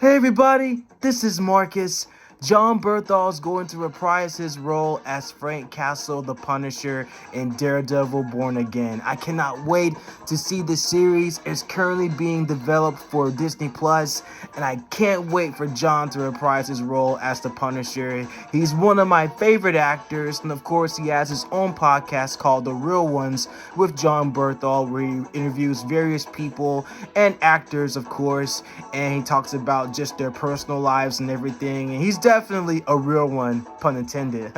Hey everybody, this is Marcus. Jon Bernthal is going to reprise his role as Frank Castle, the Punisher, in Daredevil Born Again. I cannot wait to see the series. It's currently being developed for Disney Plus, and I can't wait for Jon to reprise his role as the Punisher. He's one of my favorite actors, and of course he has his own podcast called The Real Ones with Jon Bernthal, where he interviews various people and actors, of course, and he talks about just their personal lives and everything, and he's definitely a real one, pun intended.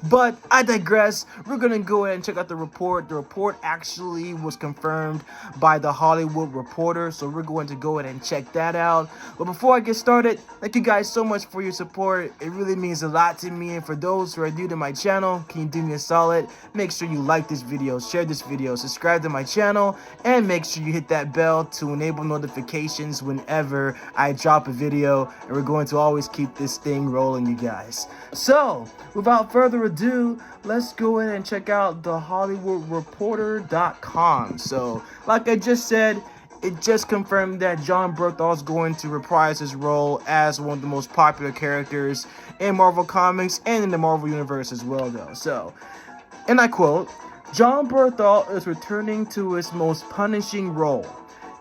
But I digress. We're gonna go ahead and check out the report. The report actually was confirmed by The Hollywood Reporter, so we're going to go ahead and check that out. But before I get started, thank you guys so much for your support. It really means a lot to me, and for those who are new to my channel, can you do me a solid? Make sure you like this video, share this video, subscribe to my channel, and make sure you hit that bell to enable notifications whenever I drop a video, and we're going to always keep this thing rolling, you guys. So without further ado, let's go ahead and check out the HollywoodReporter.com. So like I just said, it just confirmed that Jon Bernthal is going to reprise his role as one of the most popular characters in Marvel Comics and in the Marvel Universe as well, though. So, and I quote, "Jon Bernthal is returning to his most punishing role.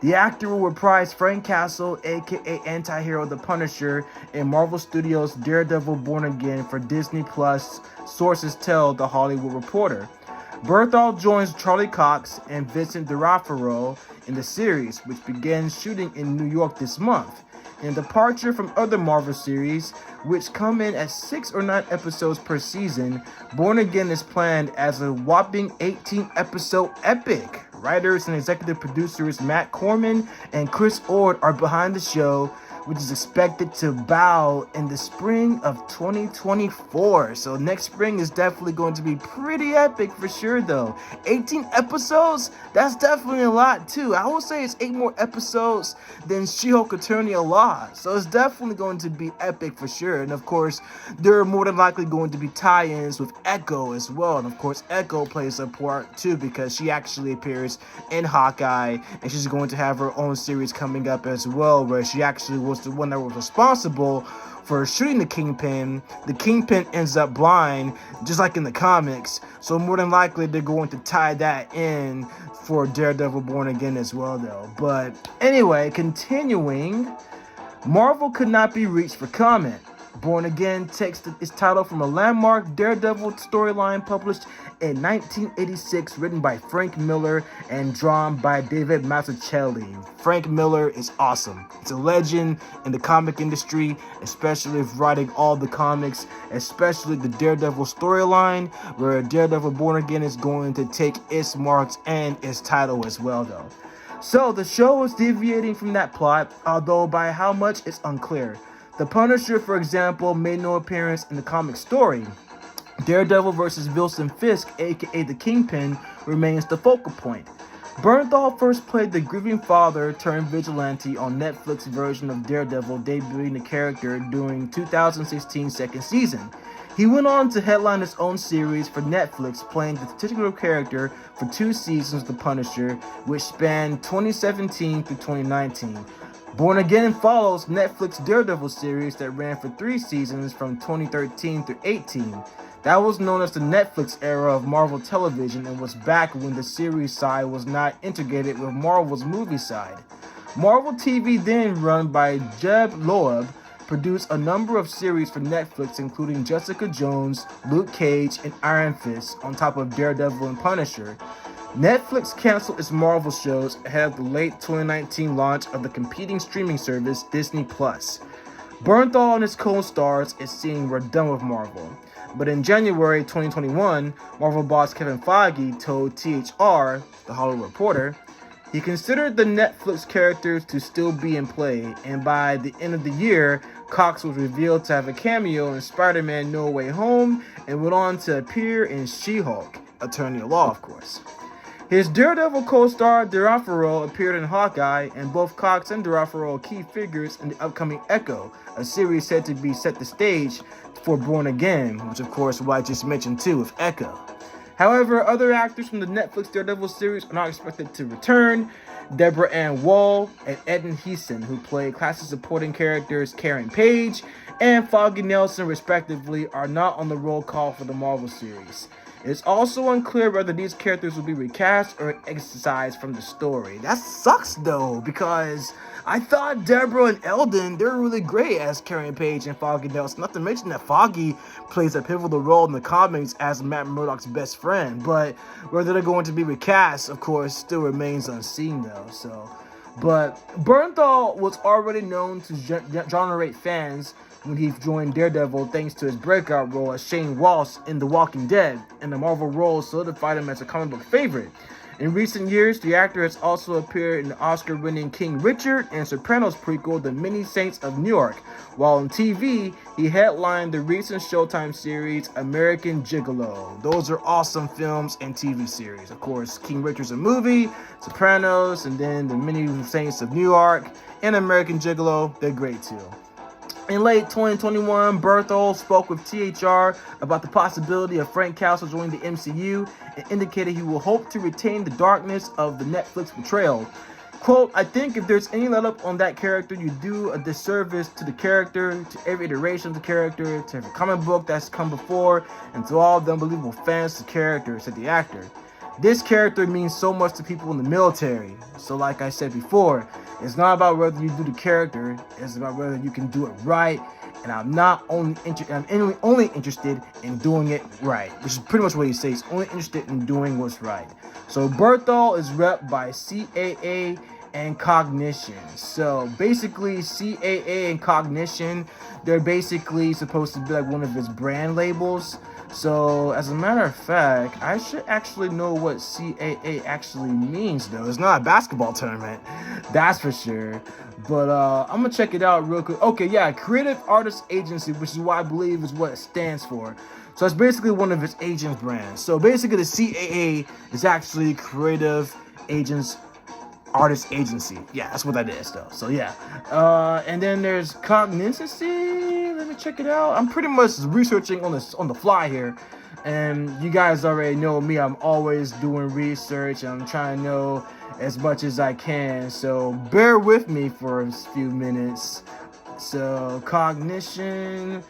The actor will reprise Frank Castle, aka anti-hero the Punisher, in Marvel Studios' Daredevil Born Again for Disney Plus, sources tell The Hollywood Reporter. Bernthal joins Charlie Cox and Vincent D'Onofrio in the series, which begins shooting in New York this month. In departure from other Marvel series, which come in at 6 or 9 episodes per season, Born Again is planned as a whopping 18-episode epic. Writers and executive producers Matt Corman and Chris Ord are behind the show, which is expected to bow in the spring of 2024. So next spring is definitely going to be pretty epic for sure, though. 18 episodes? That's definitely a lot, too. I will say it's 8 more episodes than She-Hulk Attorney at Law. So it's definitely going to be epic for sure. And of course, there are more than likely going to be tie-ins with Echo as well. And of course, Echo plays a part, too, because she actually appears in Hawkeye. And she's going to have her own series coming up as well, where she actually was the one that was responsible for shooting the Kingpin. The Kingpin ends up blind, just like in the comics, so more than likely they're going to tie that in for Daredevil Born Again as well, though. But anyway, continuing, Marvel could not be reached for comment. Born Again takes its title from a landmark Daredevil storyline published in 1986, written by Frank Miller and drawn by David Mazzucchelli. Frank Miller is awesome. It's a legend in the comic industry, especially with writing all the comics, especially the Daredevil storyline, where Daredevil Born Again is going to take its marks and its title as well, though. So the show is deviating from that plot, although by how much it's unclear. The Punisher, for example, made no appearance in the comic story. Daredevil vs. Wilson Fisk, aka the Kingpin, remains the focal point. Bernthal first played the grieving father turned vigilante on Netflix version of Daredevil, debuting the character during 2016's second season. He went on to headline his own series for Netflix, playing the titular character for 2 seasons of The Punisher, which spanned 2017 through 2019. Born Again follows Netflix Daredevil series that ran for 3 seasons from 2013 through 18. That was known as the Netflix era of Marvel television and was back when the series side was not integrated with Marvel's movie side. Marvel TV, then run by Jeb Loeb, produced a number of series for Netflix, including Jessica Jones, Luke Cage, and Iron Fist, on top of Daredevil and Punisher. Netflix canceled its Marvel shows ahead of the late 2019 launch of the competing streaming service Disney Plus. Bernthal and his co-stars, it seemed, were done with Marvel. But in January 2021, Marvel boss Kevin Feige told THR, The Hollywood Reporter, he considered the Netflix characters to still be in play, and by the end of the year, Cox was revealed to have a cameo in Spider-Man No Way Home and went on to appear in She-Hulk, Attorney at Law, of course. His Daredevil co-star D'Onofrio appeared in Hawkeye, and both Cox and D'Onofrio are key figures in the upcoming Echo, a series said to be set the stage for Born Again, which of course what I just mentioned too with Echo. However, other actors from the Netflix Daredevil series are not expected to return. Deborah Ann Woll and Eden Heason, who played classic supporting characters Karen Page and Foggy Nelson, respectively, are not on the roll call for the Marvel series. It's also unclear whether these characters will be recast or excised from the story. That sucks, though, because I thought Deborah and Eldon, they're really great as Karen Page and Foggy Nelson. Not to mention that Foggy plays a pivotal role in the comics as Matt Murdock's best friend. But whether they're going to be recast, of course, still remains unseen, though. But Bernthal was already known to generate fans when he joined Daredevil thanks to his breakout role as Shane Walsh in The Walking Dead, and the Marvel role solidified him as a comic book favorite. In recent years, the actor has also appeared in the Oscar-winning King Richard and Sopranos prequel, The Many Saints of New York, while on TV, he headlined the recent Showtime series American Gigolo. Those are awesome films and TV series. Of course, King Richard's a movie, Sopranos, and then The Many Saints of New York and American Gigolo, they're great too. In late 2021, Bernthal spoke with THR about the possibility of Frank Castle joining the MCU and indicated he will hope to retain the darkness of the Netflix portrayal. Quote, I think if there's any let up on that character, you do a disservice to the character, to every iteration of the character, to every comic book that's come before, and to all the unbelievable fans of the character, said the actor. This character means so much to people in the military. So like I said before, it's not about whether you do the character, it's about whether you can do it right. And I'm only interested in doing it right, which is pretty much what he says. Only interested in doing what's right. So Bernthal is rep by CAA and Cognition. So basically, CAA and Cognition, they're basically supposed to be like one of his brand labels. So, as a matter of fact, I should actually know what CAA actually means, though. It's not a basketball tournament, that's for sure. But I'm going to check it out real quick. Okay, yeah, Creative Artist Agency, which is what I believe is what it stands for. So, it's basically one of his agents' brands. So, basically, the CAA is actually Creative Artist Agency. Yeah, that's what that is, though. So, yeah. And then there's Cognicency. Let me check it out. I'm pretty much researching on the fly here, and you guys already know me. I'm always doing research. I'm trying to know as much as I can, so bear with me for a few minutes. So Cognition,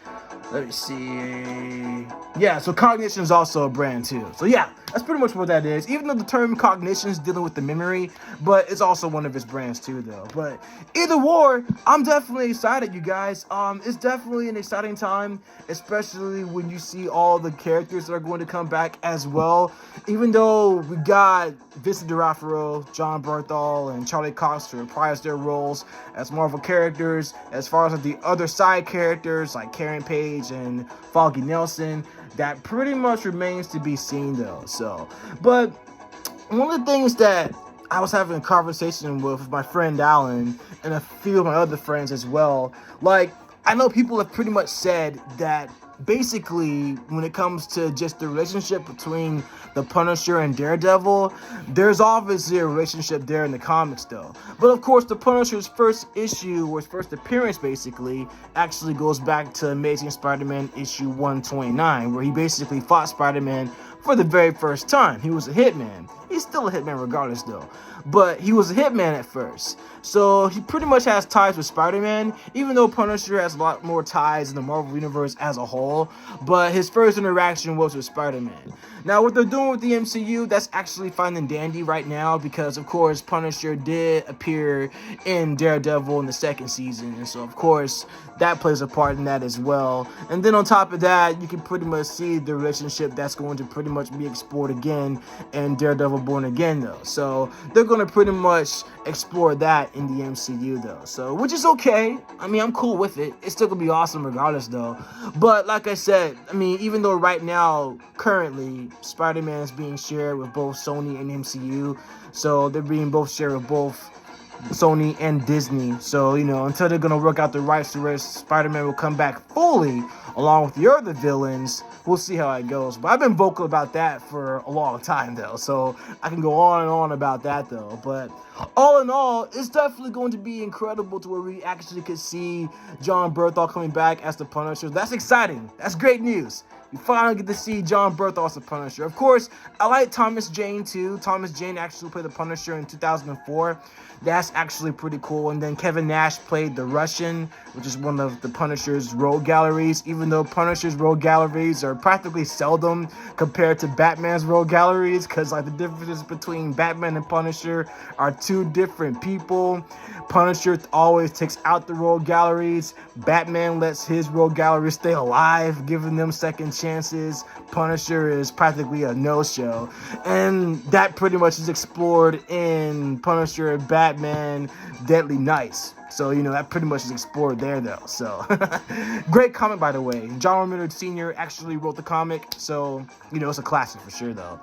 let me see. Yeah, so Cognition is also a brand too. So yeah, that's pretty much what that is. Even though the term Cognition is dealing with the memory, but it's also one of his brands too, though. But either way, I'm definitely excited, you guys. It's definitely an exciting time, especially when you see all the characters that are going to come back as well. Even though we got Vincent D'Onofrio, Jon Bernthal, and Charlie Cox to reprise their roles as Marvel characters, as far as the other side characters like Karen Page and Foggy Nelson, that pretty much remains to be seen, though. So, but one of the things that I was having a conversation with my friend Alan and a few of my other friends as well, like, I know people have pretty much said that basically when it comes to just the relationship between the Punisher and Daredevil, there's obviously a relationship there in the comics, though. But of course, the Punisher's first issue, or his first appearance basically, actually goes back to Amazing Spider-Man issue 129, where he basically fought Spider-Man for the very first time. He was a hitman. He's still a hitman regardless, though. But he was a hitman at first. So he pretty much has ties with Spider-Man, even though Punisher has a lot more ties in the Marvel Universe as a whole. But his first interaction was with Spider-Man. Now, what they're doing with the MCU, that's actually fine and dandy right now, because, of course, Punisher did appear in Daredevil in the second season. And so, of course, that plays a part in that as well. And then on top of that, you can pretty much see the relationship that's going to pretty much be explored again in Daredevil Born Again, though. So they're going to pretty much explore that in the MCU, though. So, which is okay. I mean, I'm cool with it. It's still going to be awesome regardless, though. But like I said, I mean, even though right now, currently, Spider-Man is being shared with both Sony and MCU. So they're being both shared with both Sony and Disney. So, you know, until they're going to work out the rights to where Spider-Man will come back fully along with the other villains, we'll see how it goes. But I've been vocal about that for a long time, though. So I can go on and on about that, though. But all in all, it's definitely going to be incredible to where we actually could see Jon Bernthal coming back as the Punisher. That's exciting. That's great news. You finally get to see Jon Bernthal as the Punisher. Of course, I like Thomas Jane too. Thomas Jane actually played the Punisher in 2004. That's actually pretty cool. And then Kevin Nash played the Russian, which is one of the Punisher's rogue galleries, even though Punisher's rogue galleries are practically seldom compared to Batman's rogue galleries, because like the differences between Batman and Punisher are two different people. Punisher always takes out the rogue galleries. Batman lets his rogue galleries stay alive, giving them second chances. Punisher is practically a no-show. And that pretty much is explored in Punisher and Batman Deadly Nights. So, you know, that pretty much is explored there, though. So, great comic, by the way. John Romita Sr. actually wrote the comic. So, you know, it's a classic for sure, though.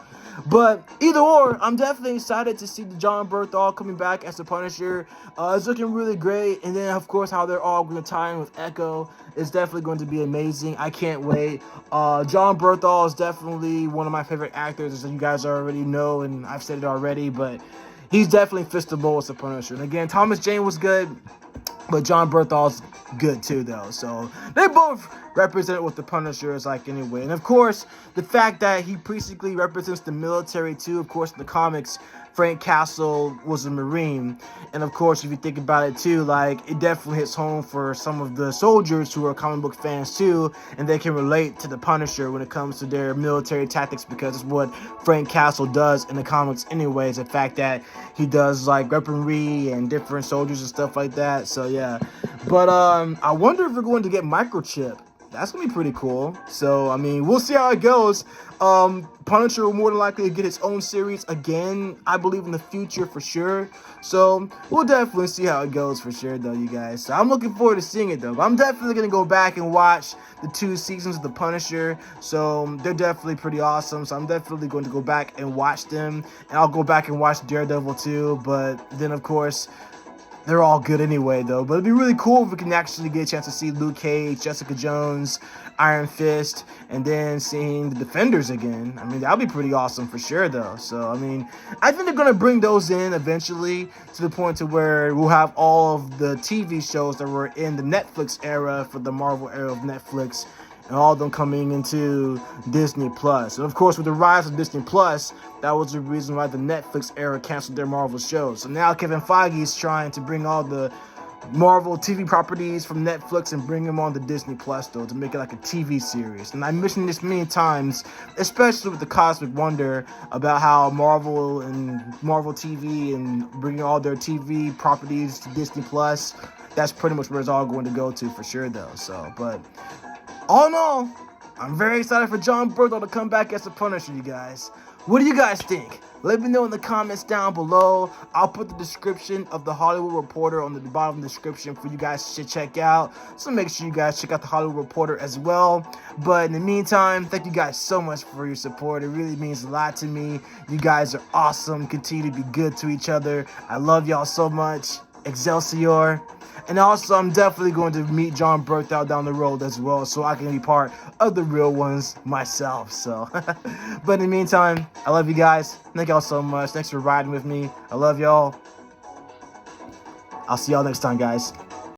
But either or, I'm definitely excited to see the Jon Bernthal coming back as the Punisher. It's looking really great. And then, of course, how they're all going to tie in with Echo is definitely going to be amazing. I can't wait. Jon Bernthal is definitely one of my favorite actors, as you guys already know, and I've said it already, but he's definitely fits the bill as the Punisher. And again, Thomas Jane was good, but Jon Bernthal's good too, though. So they both represent what the Punisher is like anyway. And of course, the fact that he basically represents the military too. Of course, in the comics, Frank Castle was a Marine. And of course, if you think about it too, like, it definitely hits home for some of the soldiers who are comic book fans too, and they can relate to the Punisher when it comes to their military tactics, because it's what Frank Castle does in the comics anyways. The fact that he does like weaponry and different soldiers and stuff like that. So yeah, but I wonder if we're going to get Microchip. That's gonna be pretty cool. So I mean, we'll see how it goes. Punisher will more than likely get his own series again, I believe, in the future for sure. So we'll definitely see how it goes for sure, though, you guys. So I'm looking forward to seeing it, though. But I'm definitely gonna go back and watch the 2 seasons of the Punisher. So they're definitely pretty awesome. So I'm definitely going to go back and watch them, and I'll go back and watch Daredevil too. But then, of course, they're all good anyway, though. But it'd be really cool if we can actually get a chance to see Luke Cage, Jessica Jones, Iron Fist, and then seeing the Defenders again. I mean, that'll be pretty awesome for sure, though. So, I mean, I think they're going to bring those in eventually to the point to where we'll have all of the TV shows that were in the Netflix era for the Marvel era of Netflix, and all of them coming into Disney Plus. And of course, with the rise of Disney Plus, that was the reason why the Netflix era canceled their Marvel shows. So now Kevin Feige is trying to bring all the Marvel TV properties from Netflix and bring them on to Disney Plus, though, to make it like a TV series. And I mentioned this many times, especially with the Cosmic Wonder, about how Marvel and Marvel TV and bringing all their TV properties to Disney Plus. That's pretty much where it's all going to go to for sure, though. So, but all in all, I'm very excited for Jon Bernthal to come back as the Punisher, you guys. What do you guys think? Let me know in the comments down below. I'll put the description of The Hollywood Reporter on the bottom of the description for you guys to check out. So make sure you guys check out The Hollywood Reporter as well. But in the meantime, thank you guys so much for your support. It really means a lot to me. You guys are awesome. Continue to be good to each other. I love y'all so much. Excelsior. And also, I'm definitely going to meet Jon Bernthal down the road as well, so I can be part of the real ones myself. So, but in the meantime, I love you guys. Thank y'all so much. Thanks for riding with me. I love y'all. I'll see y'all next time, guys.